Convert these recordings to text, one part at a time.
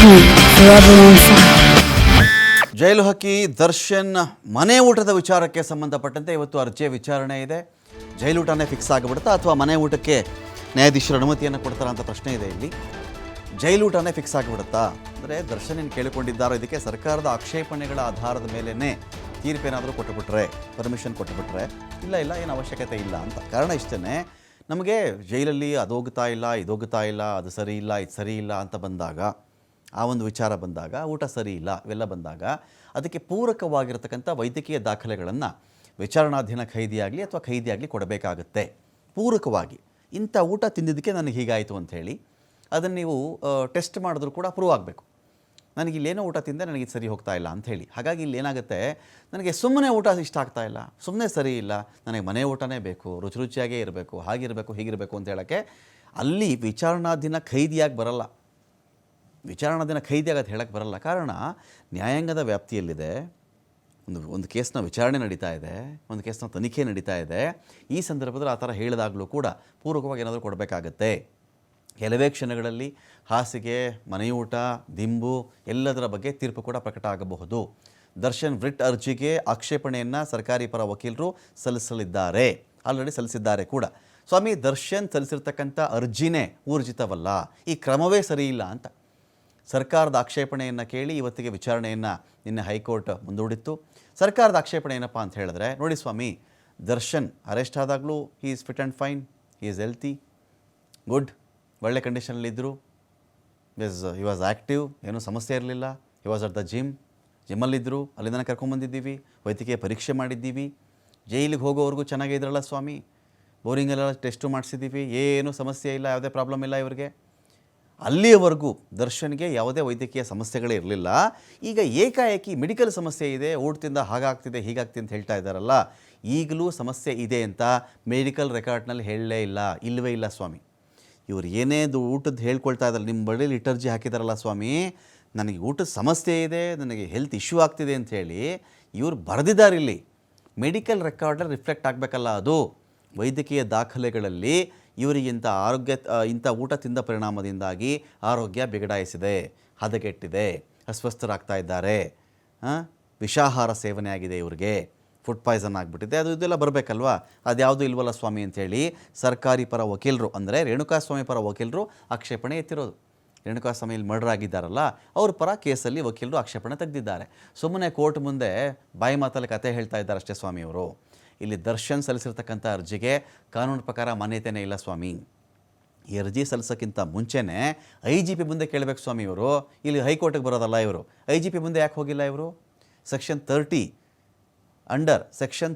Heat, forever on fire. ಜೈಲು ಹಕ್ಕಿ ದರ್ಶನ್ ಮನೆ ಊಟದ ವಿಚಾರಕ್ಕೆ ಸಂಬಂಧಪಟ್ಟಂತೆ ಇವತ್ತು ಅರ್ಜಿಯ ವಿಚಾರಣೆ ಇದೆ. ಜೈಲೂಟನೇ ಫಿಕ್ಸ್ ಆಗಿಬಿಡುತ್ತಾ ಅಥವಾ ಮನೆ ಊಟಕ್ಕೆ ನ್ಯಾಯಾಧೀಶರು ಅನುಮತಿಯನ್ನು ಕೊಡ್ತಾರ ಅಂತ ಪ್ರಶ್ನೆ ಇದೆ. ಇಲ್ಲಿ ಜೈಲೂಟನೇ ಫಿಕ್ಸ್ ಆಗಿಬಿಡುತ್ತಾ ಅಂದರೆ ದರ್ಶನ್ ಏನು ಕೇಳಿಕೊಂಡಿದ್ದಾರೋ ಇದಕ್ಕೆ ಸರ್ಕಾರದ ಆಕ್ಷೇಪಣೆಗಳ ಆಧಾರದ ಮೇಲೇ ತೀರ್ಪೇನಾದರೂ ಕೊಟ್ಟುಬಿಟ್ರೆ, ಪರ್ಮಿಷನ್ ಕೊಟ್ಟುಬಿಟ್ರೆ ಇಲ್ಲ ಏನು ಅವಶ್ಯಕತೆ ಇಲ್ಲ ಅಂತ. ಕಾರಣ ಇಷ್ಟೇ, ನಮಗೆ ಜೈಲಲ್ಲಿ ಅದೋಗ್ತಾ ಇಲ್ಲ, ಇದೋಗ್ತಾ ಇಲ್ಲ, ಅದು ಸರಿ ಇಲ್ಲ, ಇದು ಸರಿ ಇಲ್ಲ ಅಂತ ಬಂದಾಗ, ಆ ಒಂದು ವಿಚಾರ ಬಂದಾಗ, ಊಟ ಸರಿ ಇಲ್ಲ ಇವೆಲ್ಲ ಬಂದಾಗ ಅದಕ್ಕೆ ಪೂರಕವಾಗಿರತಕ್ಕಂಥ ವೈದ್ಯಕೀಯ ದಾಖಲೆಗಳನ್ನು ವಿಚಾರಣಾಧೀನ ಖೈದಿಯಾಗಲಿ ಅಥವಾ ಖೈದಿಯಾಗಲಿ ಕೊಡಬೇಕಾಗುತ್ತೆ. ಪೂರಕವಾಗಿ ಇಂಥ ಊಟ ತಿಂದಿದ್ದಕ್ಕೆ ನನಗೆ ಹೀಗಾಯಿತು ಅಂಥೇಳಿ ಅದನ್ನು ನೀವು ಟೆಸ್ಟ್ ಮಾಡಿದ್ರೂ ಕೂಡ ಪ್ರೂವ್ ಆಗಬೇಕು. ನನಗೆ ಇಲ್ಲೇನೋ ಊಟ ತಿಂದೆ, ನನಗೆ ಇದು ಸರಿ ಹೋಗ್ತಾ ಇಲ್ಲ ಅಂಥೇಳಿ. ಹಾಗಾಗಿ ಇಲ್ಲಿ ಏನಾಗುತ್ತೆ, ನನಗೆ ಸುಮ್ಮನೆ ಊಟ ಇಷ್ಟ ಆಗ್ತಾ ಇಲ್ಲ, ಸುಮ್ಮನೆ ಸರಿ ಇಲ್ಲ, ನನಗೆ ಮನೆ ಊಟನೇ ಬೇಕು, ರುಚಿ ರುಚಿಯಾಗೇ ಇರಬೇಕು, ಹಾಗಿರಬೇಕು, ಹೀಗಿರಬೇಕು ಅಂತ ಹೇಳೋಕ್ಕೆ ಅಲ್ಲಿ ವಿಚಾರಣಾಧೀನ ಖೈದಿಯಾಗಿ ಬರಲ್ಲ. ವಿಚಾರಣಾಧೀನ ಖೈದಿಯಾಗದು ಹೇಳಕ್ಕೆ ಬರಲ್ಲ. ಕಾರಣ ನ್ಯಾಯಾಂಗದ ವ್ಯಾಪ್ತಿಯಲ್ಲಿದೆ. ಒಂದು ಕೇಸ್ನ ವಿಚಾರಣೆ ನಡೀತಾ ಇದೆ, ಒಂದು ಕೇಸ್ನ ತನಿಖೆ ನಡೀತಾ ಇದೆ. ಈ ಸಂದರ್ಭದಲ್ಲಿ ಆ ಥರ ಹೇಳಿದಾಗಲೂ ಕೂಡ ಪೂರ್ವಕವಾಗಿ ಏನಾದರೂ ಕೊಡಬೇಕಾಗತ್ತೆ. ಕೆಲವೇ ಕ್ಷಣಗಳಲ್ಲಿ ಹಾಸಿಗೆ, ಮನೆಯೂಟ, ದಿಂಬು ಎಲ್ಲದರ ಬಗ್ಗೆ ತೀರ್ಪು ಕೂಡ ಪ್ರಕಟ ಆಗಬಹುದು. ದರ್ಶನ್ ರಿಟ್ ಅರ್ಜಿಗೆ ಆಕ್ಷೇಪಣೆಯನ್ನು ಸರ್ಕಾರಿ ಪರ ವಕೀಲರು ಸಲ್ಲಿಸಲಿದ್ದಾರೆ, ಆಲ್ರೆಡಿ ಸಲ್ಲಿಸಿದ್ದಾರೆ ಕೂಡ. ಸ್ವಾಮಿ, ದರ್ಶನ್ ಸಲ್ಲಿಸಿರ್ತಕ್ಕಂಥ ಅರ್ಜಿನೇ ಊರ್ಜಿತವಲ್ಲ, ಈ ಕ್ರಮವೇ ಸರಿ ಇಲ್ಲ ಅಂತ ಸರ್ಕಾರದ ಆಕ್ಷೇಪಣೆಯನ್ನು ಕೇಳಿ ಇವತ್ತಿಗೆ ವಿಚಾರಣೆಯನ್ನು ನಿನ್ನೆ ಹೈಕೋರ್ಟ್ ಮುಂದೂಡಿತ್ತು. ಸರ್ಕಾರದ ಆಕ್ಷೇಪಣೆ ಏನಪ್ಪ ಅಂತ ಹೇಳಿದ್ರೆ, ನೋಡಿ ಸ್ವಾಮಿ, ದರ್ಶನ್ ಅರೆಸ್ಟ್ ಆದಾಗಲೂ he is fit and fine, he is healthy, good, ಒಳ್ಳೆ ಕಂಡೀಷನಲ್ಲಿದ್ದರು, ಹಿ ವಾಸ್ ಆ್ಯಕ್ಟಿವ್, ಏನೂ ಸಮಸ್ಯೆ ಇರಲಿಲ್ಲ. ಹಿ ವಾಸ್ ಅಟ್ ದ ಜಿಮ್ಮಲ್ಲಿದ್ದರು, ಅಲ್ಲಿಂದ ಕರ್ಕೊಂಬಂದಿದ್ದೀವಿ, ವೈದ್ಯಕೀಯ ಪರೀಕ್ಷೆ ಮಾಡಿದ್ದೀವಿ. ಜೈಲಿಗೆ ಹೋಗೋವರೆಗೂ ಚೆನ್ನಾಗೇ ಇದ್ರಲ್ಲ ಸ್ವಾಮಿ, ಬೋರಿಂಗಲ್ಲೆಲ್ಲ ಟೆಸ್ಟು ಮಾಡಿಸಿದ್ದೀವಿ, ಏನೂ ಸಮಸ್ಯೆ ಇಲ್ಲ, ಯಾವುದೇ ಪ್ರಾಬ್ಲಮ್ ಇಲ್ಲ ಇವರಿಗೆ. ಅಲ್ಲಿಯವರೆಗೂ ದರ್ಶನ್ಗೆ ಯಾವುದೇ ವೈದ್ಯಕೀಯ ಸಮಸ್ಯೆಗಳೇ ಇರಲಿಲ್ಲ. ಈಗ ಏಕಾಏಕಿ ಮೆಡಿಕಲ್ ಸಮಸ್ಯೆ ಇದೆ, ಊಟದಿಂದ ಹಾಗಾಗ್ತಿದೆ ಹೀಗಾಗ್ತಿದೆ ಅಂತ ಹೇಳ್ತಾ ಇದ್ದಾರಲ್ಲ, ಈಗಲೂ ಸಮಸ್ಯೆ ಇದೆ ಅಂತ ಮೆಡಿಕಲ್ ರೆಕಾರ್ಡ್ನಲ್ಲಿ ಹೇಳಲೇ ಇಲ್ಲ, ಇಲ್ಲವೇ ಇಲ್ಲ ಸ್ವಾಮಿ. ಇವರು ಏನೇದು ಊಟದ್ದು ಹೇಳ್ಕೊಳ್ತಾ ಇದ್ದಾರೆ, ನಿಮ್ಮ ಬಳಿ ಲಿಟರ್ಜಿ ಹಾಕಿದಾರಲ್ಲ ಸ್ವಾಮಿ, ನನಗೆ ಊಟದ ಸಮಸ್ಯೆ ಇದೆ, ನನಗೆ ಹೆಲ್ತ್ ಇಶ್ಯೂ ಆಗ್ತಿದೆ ಅಂಥೇಳಿ ಇವರು ಬರೆದಿದ್ದಾರೆ. ಇಲ್ಲಿ ಮೆಡಿಕಲ್ ರೆಕಾರ್ಡಲ್ಲಿ ರಿಫ್ಲೆಕ್ಟ್ ಆಗಬೇಕಲ್ಲ, ಅದು ವೈದ್ಯಕೀಯ ದಾಖಲೆಗಳಲ್ಲಿ ಇವರಿಗಿಂತ ಇಂಥ ಊಟ ತಿಂದ ಪರಿಣಾಮದಿಂದಾಗಿ ಆರೋಗ್ಯ ಬಿಗಡಾಯಿಸಿದೆ, ಹದಗೆಟ್ಟಿದೆ, ಅಸ್ವಸ್ಥರಾಗ್ತಾ ಇದ್ದಾರೆ, ವಿಷಾಹಾರ ಸೇವನೆ ಆಗಿದೆ, ಇವ್ರಿಗೆ ಫುಡ್ ಪಾಯ್ಸನ್ ಆಗಿಬಿಟ್ಟಿದೆ, ಅದು ಇದೆಲ್ಲ ಬರಬೇಕಲ್ವಾ, ಅದ್ಯಾವುದೂ ಇಲ್ವಲ್ಲ ಸ್ವಾಮಿ ಅಂಥೇಳಿ ಸರ್ಕಾರಿ ಪರ ವಕೀಲರು, ಅಂದರೆ ರೇಣುಕಾಸ್ವಾಮಿ ಪರ ವಕೀಲರು ಆಕ್ಷೇಪಣೆ ಎತ್ತಿರೋದು. ರೇಣುಕಾಸ್ವಾಮಿ ಇಲ್ಲಿ ಮರ್ಡರ್ ಆಗಿದ್ದಾರಲ್ಲ, ಅವ್ರ ಪರ ಕೇಸಲ್ಲಿ ವಕೀಲರು ಆಕ್ಷೇಪಣೆ ತೆಗೆದಿದ್ದಾರೆ. ಸುಮ್ಮನೆ ಕೋರ್ಟ್ ಮುಂದೆ ಬಾಯಿ ಮಾತಲ್ಲಿ ಕತೆ ಹೇಳ್ತಾ ಇದ್ದಾರೆ ಅಷ್ಟೇ ಸ್ವಾಮಿಯವರು. ಇಲ್ಲಿ ದರ್ಶನ್ ಸಲ್ಲಿಸಿರ್ತಕ್ಕಂಥ ಅರ್ಜಿಗೆ ಕಾನೂನು ಪ್ರಕಾರ ಮಾನ್ಯತೆಯೇ ಇಲ್ಲ ಸ್ವಾಮಿ. ಈ ಅರ್ಜಿ ಸಲ್ಲಿಸೋಕ್ಕಿಂತ ಮುಂಚೆನೇ IGP ಮುಂದೆ ಕೇಳಬೇಕು ಸ್ವಾಮಿ ಇವರು. ಇಲ್ಲಿ ಹೈಕೋರ್ಟಿಗೆ ಬರೋದಲ್ಲ ಇವರು. IGP ಮುಂದೆ ಯಾಕೆ ಹೋಗಿಲ್ಲ ಇವರು? ಸೆಕ್ಷನ್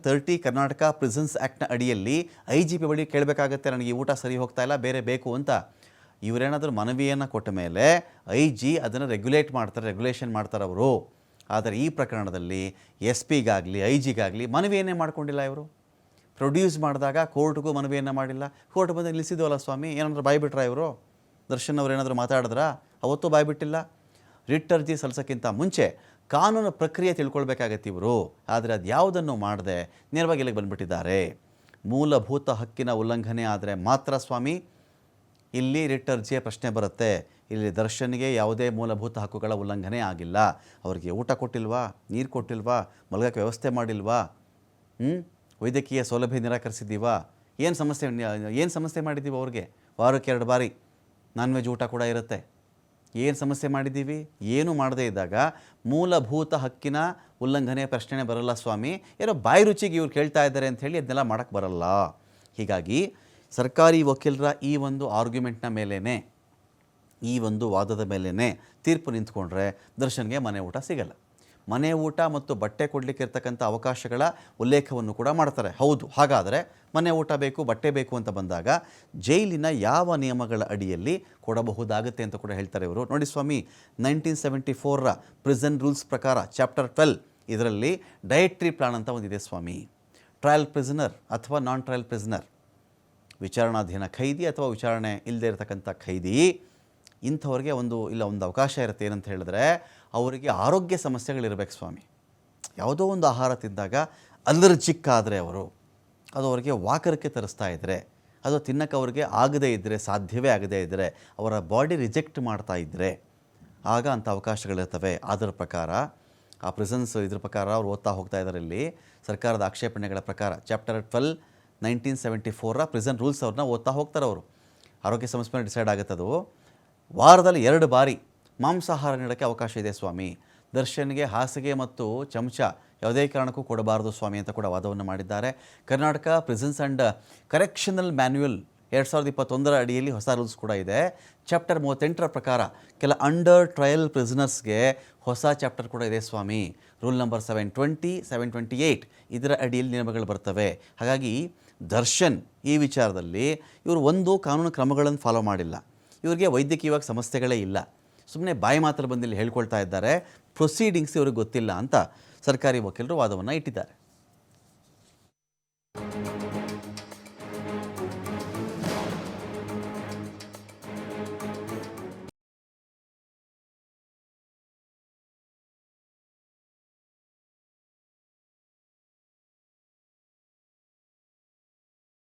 30 ಕರ್ನಾಟಕ ಪ್ರಿಸನ್ಸ್ ಆ್ಯಕ್ಟ್ನ ಅಡಿಯಲ್ಲಿ IGP ಬಳಿ ಕೇಳಬೇಕಾಗತ್ತೆ, ನನಗೆ ಈ ಊಟ ಸರಿ ಹೋಗ್ತಾ ಇಲ್ಲ, ಬೇರೆ ಬೇಕು ಅಂತ. ಇವರೇನಾದರೂ ಮನವಿಯನ್ನು ಕೊಟ್ಟ ಮೇಲೆ IG ಅದನ್ನು ರೆಗ್ಯುಲೇಷನ್ ಮಾಡ್ತಾರೆ ಅವರು. ಆದರೆ ಈ ಪ್ರಕರಣದಲ್ಲಿ SP-ಗಾಗಲಿ IG-ಗಾಗಲಿ ಮನವಿಯನ್ನೇ ಮಾಡ್ಕೊಂಡಿಲ್ಲ ಇವರು. ಪ್ರೊಡ್ಯೂಸ್ ಮಾಡಿದಾಗ ಕೋರ್ಟ್ಗೂ ಮನವಿಯನ್ನು ಮಾಡಿಲ್ಲ. ಕೋರ್ಟ್ ಬಂದು ನಿಲ್ಲಿಸಿದ್ವಲ್ಲ ಸ್ವಾಮಿ, ಏನಾದರೂ ಬಾಯ್ಬಿಟ್ರಾ ಇವರು? ದರ್ಶನ್ ಅವರು ಏನಾದರೂ ಮಾತಾಡಿದ್ರಾ? ಅವತ್ತೂ ಬಾಯ್ಬಿಟ್ಟಿಲ್ಲ. ರಿಟ್ ಅರ್ಜಿ ಸಲ್ಲಿಸೋಕ್ಕಿಂತ ಮುಂಚೆ ಕಾನೂನು ಪ್ರಕ್ರಿಯೆ ತಿಳ್ಕೊಳ್ಬೇಕಾಗತ್ತೆ ಇವರು. ಆದರೆ ಅದು ಯಾವುದನ್ನು ಮಾಡದೆ ನೇರವಾಗಿ ಇಲ್ಲಿಗೆ ಬಂದುಬಿಟ್ಟಿದ್ದಾರೆ. ಮೂಲಭೂತ ಹಕ್ಕಿನ ಉಲ್ಲಂಘನೆ ಆದರೆ ಮಾತ್ರ ಸ್ವಾಮಿ ಇಲ್ಲಿ ರಿಟ್ ಅರ್ಜಿಯ ಪ್ರಶ್ನೆ ಬರುತ್ತೆ. ಇಲ್ಲಿ ದರ್ಶನ್ಗೆ ಯಾವುದೇ ಮೂಲಭೂತ ಹಕ್ಕುಗಳ ಉಲ್ಲಂಘನೆ ಆಗಿಲ್ಲ. ಅವರಿಗೆ ಊಟ ಕೊಟ್ಟಿಲ್ವಾ, ನೀರು ಕೊಟ್ಟಿಲ್ವಾ, ಮಲಗಕ್ಕೆ ವ್ಯವಸ್ಥೆ ಮಾಡಿಲ್ವಾ, ವೈದ್ಯಕೀಯ ಸೌಲಭ್ಯ ನಿರಾಕರಿಸಿದ್ದೀವಾ, ಏನು ಸಮಸ್ಯೆ ಮಾಡಿದ್ದೀವಿ ಅವ್ರಿಗೆ? ವಾರಕ್ಕೆ 2 ಬಾರಿ ನಾನ್ ವೆಜ್ ಊಟ ಕೂಡ ಇರುತ್ತೆ. ಏನು ಸಮಸ್ಯೆ ಮಾಡಿದ್ದೀವಿ? ಏನೂ ಮಾಡದೇ ಇದ್ದಾಗ ಮೂಲಭೂತ ಹಕ್ಕಿನ ಉಲ್ಲಂಘನೆ ಪ್ರಶ್ನೆ ಬರಲ್ಲ ಸ್ವಾಮಿ. ಏನೋ ಬಾಯಿ ರುಚಿಗೆ ಇವ್ರು ಕೇಳ್ತಾ ಇದ್ದಾರೆ ಅಂಥೇಳಿ ಅದನ್ನೆಲ್ಲ ಮಾಡೋಕ್ಕೆ ಬರಲ್ಲ. ಹೀಗಾಗಿ ಸರ್ಕಾರಿ ವಕೀಲರ ಈ ಒಂದು ಆರ್ಗ್ಯುಮೆಂಟ್ನ ಮೇಲೇ, ಈ ಒಂದು ವಾದದ ಮೇಲೇ ತೀರ್ಪು ನಿಂತ್ಕೊಂಡ್ರೆ ದರ್ಶನ್ಗೆ ಮನೆ ಊಟ ಸಿಗಲ್ಲ. ಮನೆ ಊಟ ಮತ್ತು ಬಟ್ಟೆ ಕೊಡಲಿಕ್ಕೆ ಇರ್ತಕ್ಕಂಥ ಅವಕಾಶಗಳ ಉಲ್ಲೇಖವನ್ನು ಕೂಡ ಮಾಡ್ತಾರೆ. ಹೌದು, ಹಾಗಾದರೆ ಮನೆ ಊಟ ಬೇಕು, ಬಟ್ಟೆ ಬೇಕು ಅಂತ ಬಂದಾಗ ಜೈಲಿನ ಯಾವ ನಿಯಮಗಳ ಅಡಿಯಲ್ಲಿ ಕೊಡಬಹುದಾಗುತ್ತೆ ಅಂತ ಕೂಡ ಹೇಳ್ತಾರೆ ಇವರು. ನೋಡಿ ಸ್ವಾಮಿ, 1974ರ ಪ್ರಿಸನ್ ರೂಲ್ಸ್ ಪ್ರಕಾರ ಚಾಪ್ಟರ್ 12 ಇದರಲ್ಲಿ ಡಯಟ್ರಿ ಪ್ಲಾನ್ ಅಂತ ಒಂದಿದೆ ಸ್ವಾಮಿ. ಟ್ರಯಲ್ ಪ್ರಿಸನರ್ ಅಥವಾ ನಾನ್ ಟ್ರಯಲ್ ಪ್ರಿಸನರ್, ವಿಚಾರಣಾಧೀನ ಖೈದಿ ಅಥವಾ ವಿಚಾರಣೆ ಇಲ್ಲದೆ ಇರತಕ್ಕಂಥ ಖೈದಿ, ಇಂಥವ್ರಿಗೆ ಒಂದು ಅವಕಾಶ ಇರುತ್ತೆ. ಏನಂತ ಹೇಳಿದ್ರೆ, ಅವರಿಗೆ ಆರೋಗ್ಯ ಸಮಸ್ಯೆಗಳಿರಬೇಕು ಸ್ವಾಮಿ. ಯಾವುದೋ ಒಂದು ಆಹಾರ ತಿಂದಾಗ ಅಲರ್ಜಿಕ್ ಆದರೆ ಅದು ಅವರಿಗೆ ವಾಕರಕ್ಕೆ ತರಿಸ್ತಾ ಇದ್ದರೆ, ಅದು ತಿನ್ನಕ್ಕೆ ಅವ್ರಿಗೆ ಆಗದೇ ಇದ್ದರೆ, ಸಾಧ್ಯವೇ ಆಗದೇ ಇದ್ದರೆ, ಅವರ ಬಾಡಿ ರಿಜೆಕ್ಟ್ ಮಾಡ್ತಾ ಇದ್ದರೆ, ಆಗ ಅಂಥ ಅವಕಾಶಗಳಿರ್ತವೆ. ಅದರ ಪ್ರಕಾರ ಆ ಪ್ರಿಸನ್ಸ್ ಇದ್ರ ಪ್ರಕಾರ ಅವ್ರು ಓದ್ತಾ ಹೋಗ್ತಾ ಇದ್ದಾರೆ. ಇಲ್ಲಿ ಸರ್ಕಾರದ ಆಕ್ಷೇಪಣೆಗಳ ಪ್ರಕಾರ ಚಾಪ್ಟರ್ 12 1974 ಪ್ರಿಸನ್ ರೂಲ್ಸ್ ಅವ್ರನ್ನ ಓದ್ತಾ ಹೋಗ್ತಾರೆ ಅವರು. ಆರೋಗ್ಯ ಸಮಸ್ಯೆ ಮೇಲೆ ಡಿಸೈಡ್ ಆಗುತ್ತದು. ವಾರದಲ್ಲಿ 2 ಬಾರಿ ಮಾಂಸಾಹಾರ ನೀಡೋಕ್ಕೆ ಅವಕಾಶ ಇದೆ ಸ್ವಾಮಿ. ದರ್ಶನ್ಗೆ ಹಾಸಿಗೆ ಮತ್ತು ಚಮಚ ಯಾವುದೇ ಕಾರಣಕ್ಕೂ ಕೊಡಬಾರದು ಸ್ವಾಮಿ ಅಂತ ಕೂಡ ವಾದವನ್ನು ಮಾಡಿದ್ದಾರೆ. Karnataka prisons and correctional manual 2021 ಅಡಿಯಲ್ಲಿ ಹೊಸ ರೂಲ್ಸ್ ಕೂಡ ಇದೆ. ಚಾಪ್ಟರ್ 38 ಪ್ರಕಾರ ಕೆಲ ಅಂಡರ್ ಟ್ರಯಲ್ ಪ್ರಿಸನರ್ಸ್ಗೆ ಹೊಸ ಚಾಪ್ಟರ್ ಕೂಡ ಇದೆ ಸ್ವಾಮಿ. ರೂಲ್ ನಂಬರ್ 720, 728 ಇದರ ಅಡಿಯಲ್ಲಿ ನಿಯಮಗಳು ಬರ್ತವೆ. ಹಾಗಾಗಿ ದರ್ಶನ್ ಈ ವಿಚಾರದಲ್ಲಿ ಇವರು ಒಂದು ಕಾನೂನು ಕ್ರಮಗಳನ್ನು ಫಾಲೋ ಮಾಡಿಲ್ಲ. ಇವರಿಗೆ ವೈದ್ಯಕೀಯವಾಗಿ ಸಮಸ್ಯೆಗಳೇ ಇಲ್ಲ. ಸುಮ್ಮನೆ ಬಾಯಿ ಮಾತ್ರ ಬಂದಿಲ್ಲಿ ಹೇಳ್ಕೊಳ್ತಾ ಇದ್ದಾರೆ. ಪ್ರೊಸೀಡಿಂಗ್ಸ್ ಇವ್ರಿಗೆ ಗೊತ್ತಿಲ್ಲ ಅಂತ ಸರ್ಕಾರಿ ವಕೀಲರು ವಾದವನ್ನು ಇಟ್ಟಿದ್ದಾರೆ.